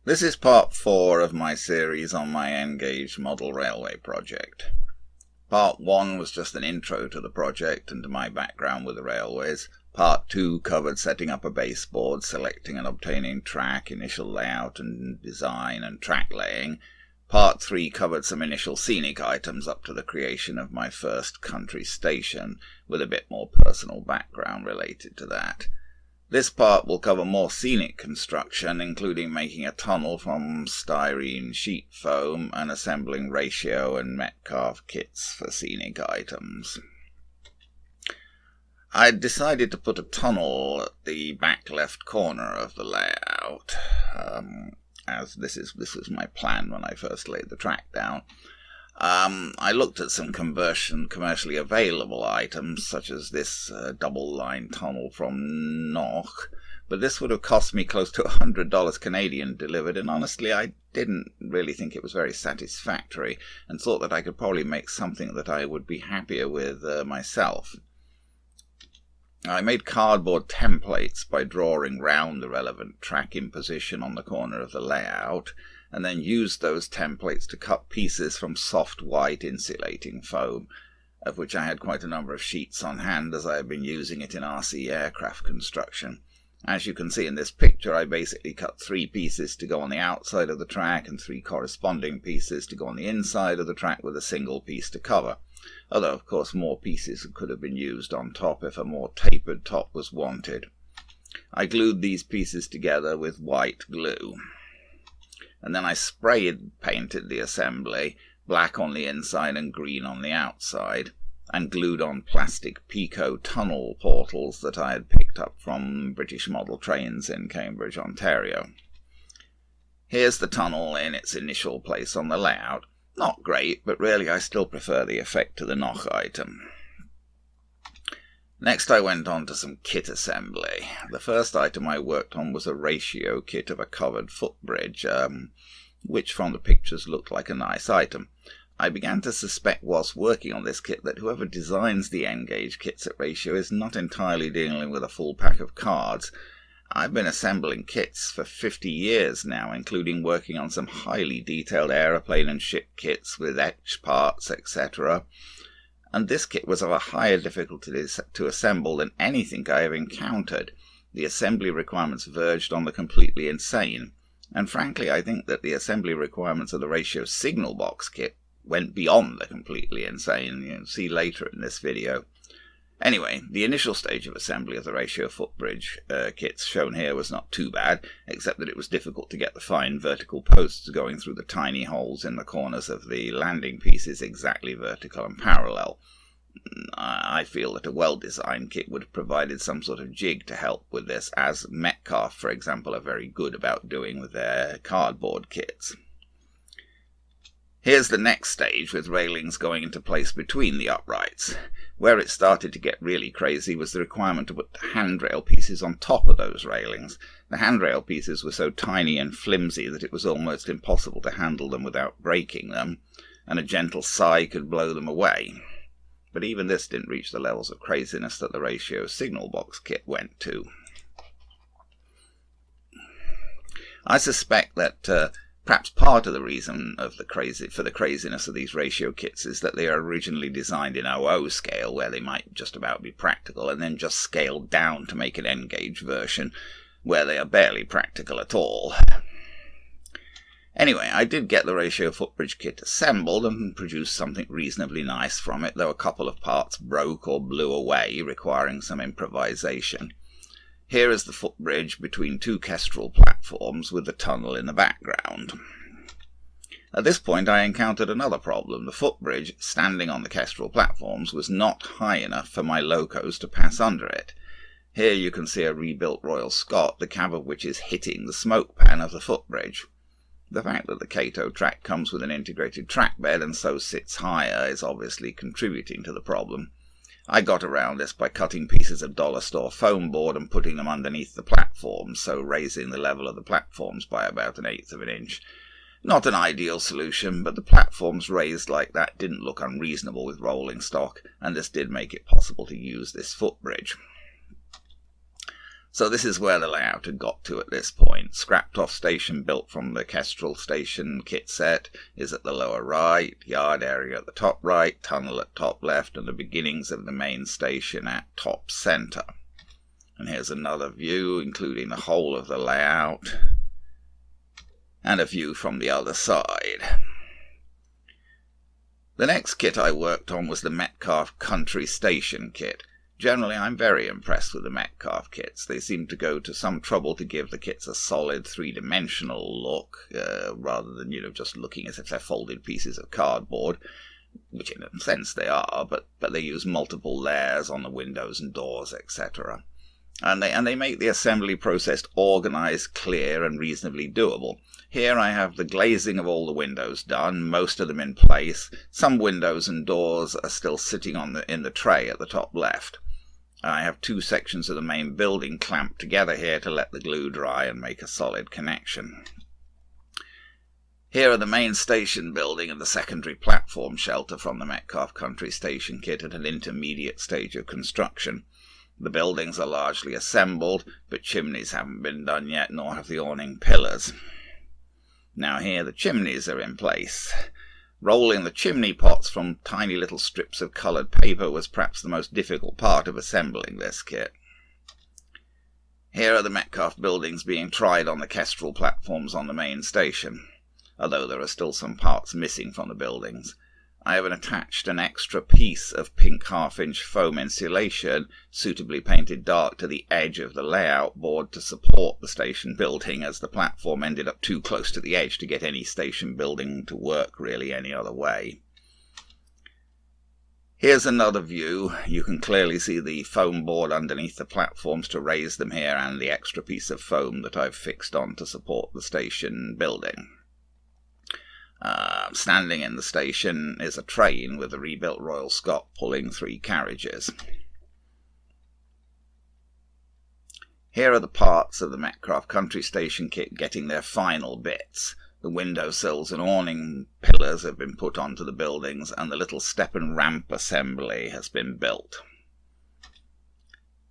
This is part 4 of my series on my N-gauge model railway project. Part 1 was just an intro to the project and to my background with the railways. Part 2 covered setting up a baseboard, selecting and obtaining track, initial layout and design, and track laying. Part 3 covered some initial scenic items up to the creation of my first country station, with a bit more personal background related to that. This part will cover more scenic construction, including making a tunnel from styrene sheet foam and assembling ratio and Metcalfe kits for scenic items. I decided to put a tunnel at the back left corner of the layout, as this was my plan when I first laid the track down. I looked at some commercially available items, such as this double-line tunnel from Knock, but this would have cost me close to $100 Canadian delivered, and honestly I didn't really think it was very satisfactory, and thought that I could probably make something that I would be happier with myself. I made cardboard templates by drawing round the relevant track in position on the corner of the layout, and then used those templates to cut pieces from soft white insulating foam, of which I had quite a number of sheets on hand as I had been using it in RC aircraft construction. As you can see in this picture, I basically cut 3 pieces to go on the outside of the track and 3 corresponding pieces to go on the inside of the track with a single piece to cover, although of course more pieces could have been used on top if a more tapered top was wanted. I glued these pieces together with white glue, and then I painted the assembly, black on the inside and green on the outside, and glued on plastic Pico tunnel portals that I had picked up from British model trains in Cambridge, Ontario. Here's the tunnel in its initial place on the layout. Not great, but really I still prefer the effect to the Knock item. Next I went on to some kit assembly. The first item I worked on was a ratio kit of a covered footbridge, which from the pictures looked like a nice item. I began to suspect whilst working on this kit that whoever designs the N-gauge kits at Ratio is not entirely dealing with a full pack of cards. I've been assembling kits for 50 years now, including working on some highly detailed aeroplane and ship kits with etch parts, etc., and this kit was of a higher difficulty to assemble than anything I have encountered. The assembly requirements verged on the completely insane, and frankly I think that the assembly requirements of the Ratio signal box kit went beyond the completely insane. You'll see later in this video. Anyway, the initial stage of assembly of the Ratio footbridge kits shown here was not too bad, except that it was difficult to get the fine vertical posts going through the tiny holes in the corners of the landing pieces exactly vertical and parallel. I feel that a well-designed kit would have provided some sort of jig to help with this, as Metcalfe, for example, are very good about doing with their cardboard kits. Here's the next stage, with railings going into place between the uprights. Where it started to get really crazy was the requirement to put handrail pieces on top of those railings. The handrail pieces were so tiny and flimsy that it was almost impossible to handle them without breaking them, and a gentle sigh could blow them away. But even this didn't reach the levels of craziness that the Ratio signal box kit went to. I suspect that perhaps part of the reason for the craziness of these Ratio kits is that they are originally designed in 00 scale, where they might just about be practical, and then just scaled down to make an N-gauge version, where they are barely practical at all. Anyway, I did get the Ratio footbridge kit assembled and produced something reasonably nice from it, though a couple of parts broke or blew away, requiring some improvisation. Here is the footbridge between 2 kestrel platforms with the tunnel in the background. At this point I encountered another problem. The footbridge, standing on the kestrel platforms, was not high enough for my locos to pass under it. Here you can see a rebuilt Royal Scot, the cab of which is hitting the smoke pan of the footbridge. The fact that the Cato track comes with an integrated track bed and so sits higher is obviously contributing to the problem. I got around this by cutting pieces of dollar store foam board and putting them underneath the platforms, so raising the level of the platforms by about 1/8 of an inch. Not an ideal solution, but the platforms raised like that didn't look unreasonable with rolling stock, and this did make it possible to use this footbridge. So this is where the layout had got to at this point. Scrapped off station built from the Kestrel station kit set is at the lower right, yard area at the top right, tunnel at top left, and the beginnings of the main station at top centre. And here's another view, including the whole of the layout, and a view from the other side. The next kit I worked on was the Metcalfe Country Station kit. Generally, I'm very impressed with the Metcalfe kits. They seem to go to some trouble to give the kits a solid three-dimensional look, rather than, just looking as if they're folded pieces of cardboard, which in a sense they are, but they use multiple layers on the windows and doors, etc. And they make the assembly process organised, clear, and reasonably doable. Here I have the glazing of all the windows done, most of them in place. Some windows and doors are still sitting in the tray at the top left. I have two sections of the main building clamped together here to let the glue dry and make a solid connection. Here are the main station building and the secondary platform shelter from the Metcalfe Country Station kit at an intermediate stage of construction. The buildings are largely assembled, but chimneys haven't been done yet, nor have the awning pillars. Now here the chimneys are in place. Rolling the chimney pots from tiny little strips of coloured paper was perhaps the most difficult part of assembling this kit. Here are the Metcalfe buildings being tried on the Kestrel platforms on the main station, although there are still some parts missing from the buildings. I have attached an extra piece of pink half-inch foam insulation, suitably painted dark, to the edge of the layout board to support the station building, as the platform ended up too close to the edge to get any station building to work really any other way. Here's another view. You can clearly see the foam board underneath the platforms to raise them here, and the extra piece of foam that I've fixed on to support the station building. Standing in the station is a train with a rebuilt Royal Scot pulling 3 carriages. Here are the parts of the Metcalfe Country Station kit getting their final bits. The windowsills and awning pillars have been put onto the buildings, and the little step and ramp assembly has been built.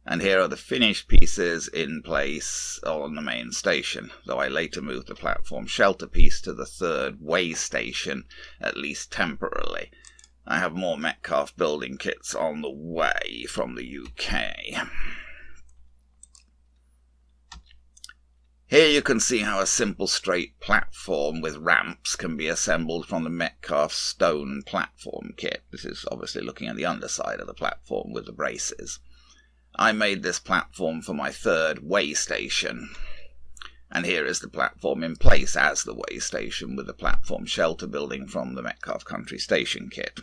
And here are the finished pieces in place on the main station, though I later moved the platform shelter piece to the third way station, at least temporarily. I have more Metcalfe building kits on the way from the UK. Here you can see how a simple straight platform with ramps can be assembled from the Metcalfe stone platform kit. This is obviously looking at the underside of the platform with the braces. I made this platform for my third way station, and here is the platform in place as the way station with the platform shelter building from the Metcalfe Country Station kit.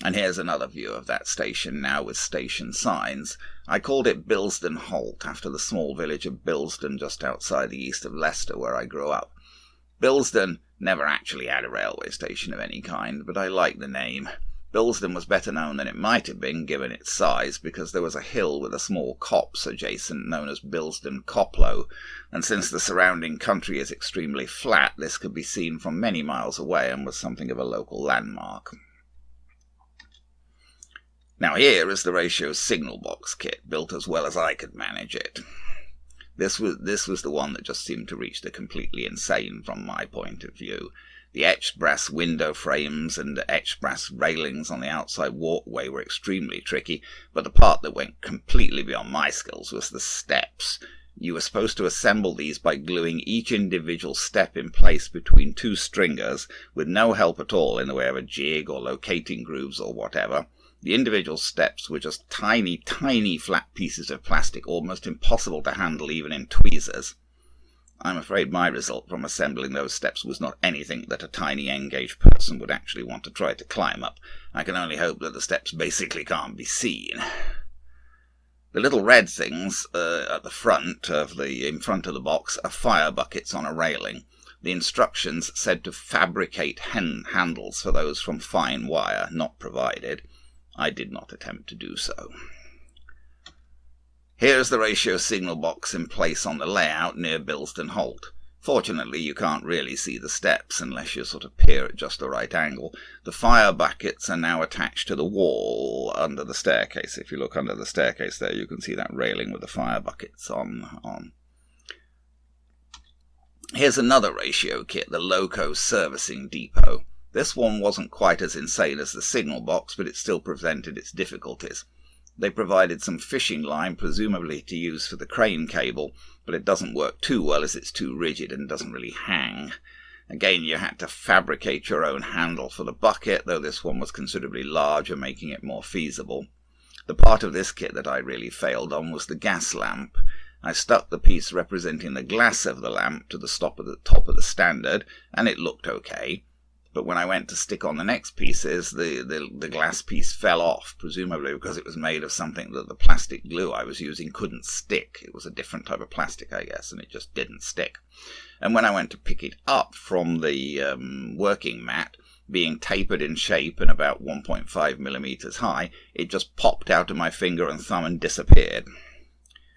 And here's another view of that station now with station signs. I called it Bilsden Holt after the small village of Bilsden just outside the east of Leicester where I grew up. Bilsden never actually had a railway station of any kind, but I like the name. Bilsden was better known than it might have been given its size, because there was a hill with a small copse adjacent known as Bilsden Coplow, and since the surrounding country is extremely flat, this could be seen from many miles away and was something of a local landmark. Now here is the ratio signal box kit, built as well as I could manage it. This was the one that just seemed to reach the completely insane from my point of view. The etched brass window frames and the etched brass railings on the outside walkway were extremely tricky, but the part that went completely beyond my skills was the steps. You were supposed to assemble these by gluing each individual step in place between 2 stringers, with no help at all in the way of a jig or locating grooves or whatever. The individual steps were just tiny, tiny flat pieces of plastic, almost impossible to handle even in tweezers. I'm afraid my result from assembling those steps was not anything that a tiny engaged person would actually want to try to climb up. I can only hope that the steps basically can't be seen. The little red things at the front in front of the box are fire buckets on a railing. The instructions said to fabricate handles for those from fine wire, not provided. I did not attempt to do so. Here's the ratio signal box in place on the layout near Bilsden Holt. Fortunately, you can't really see the steps unless you sort of peer at just the right angle. The fire buckets are now attached to the wall under the staircase. If you look under the staircase there, you can see that railing with the fire buckets on. Here's another ratio kit, the Loco Servicing Depot. This one wasn't quite as insane as the signal box, but it still presented its difficulties. They provided some fishing line, presumably to use for the crane cable, but it doesn't work too well as it's too rigid and doesn't really hang. Again, you had to fabricate your own handle for the bucket, though this one was considerably larger, making it more feasible. The part of this kit that I really failed on was the gas lamp. I stuck the piece representing the glass of the lamp to the top of the standard, and it looked okay. But when I went to stick on the next pieces, the glass piece fell off, presumably because it was made of something that the plastic glue I was using couldn't stick. It was a different type of plastic, I guess, and it just didn't stick. And when I went to pick it up from the working mat, being tapered in shape and about 1.5 millimeters high, it just popped out of my finger and thumb and disappeared.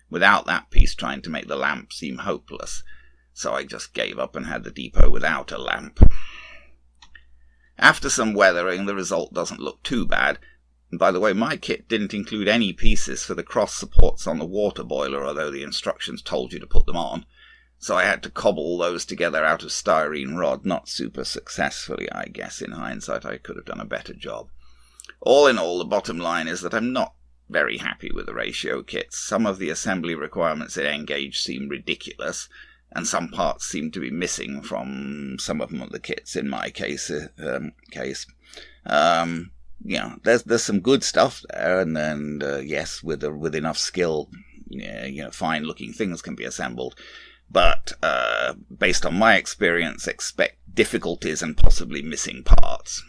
Without that piece trying to make the lamp seem hopeless, so I just gave up and had the depot without a lamp. After some weathering, the result doesn't look too bad. And by the way, my kit didn't include any pieces for the cross supports on the water boiler, although the instructions told you to put them on. So I had to cobble those together out of styrene rod, not super successfully, I guess. In hindsight, I could have done a better job. All in all, the bottom line is that I'm not very happy with the ratio kits. Some of the assembly requirements in Engage seem ridiculous, and some parts seem to be missing from some of the kits in my case. There's some good stuff there, and yes, with enough skill, fine-looking things can be assembled. But based on my experience, expect difficulties and possibly missing parts.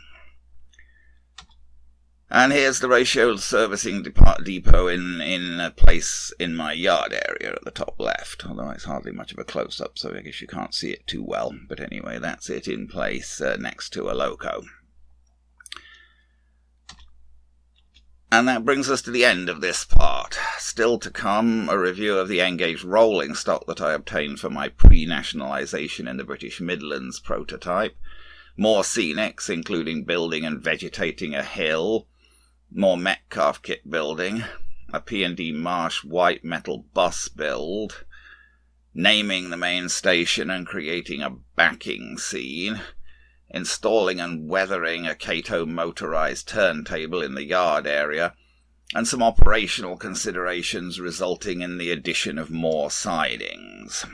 And here's the ratio servicing depot in a place in my yard area at the top left, although it's hardly much of a close-up, so I guess you can't see it too well. But anyway, that's it in place next to a Loco. And that brings us to the end of this part. Still to come, a review of the Engage rolling stock that I obtained for my pre-nationalisation in the British Midlands prototype. More scenics, including building and vegetating a hill. More Metcalfe kit building. A P&D Marsh white metal bus build. Naming the main station and creating a backing scene. Installing and weathering a Kato motorised turntable in the yard area, and some operational considerations resulting in the addition of more sidings.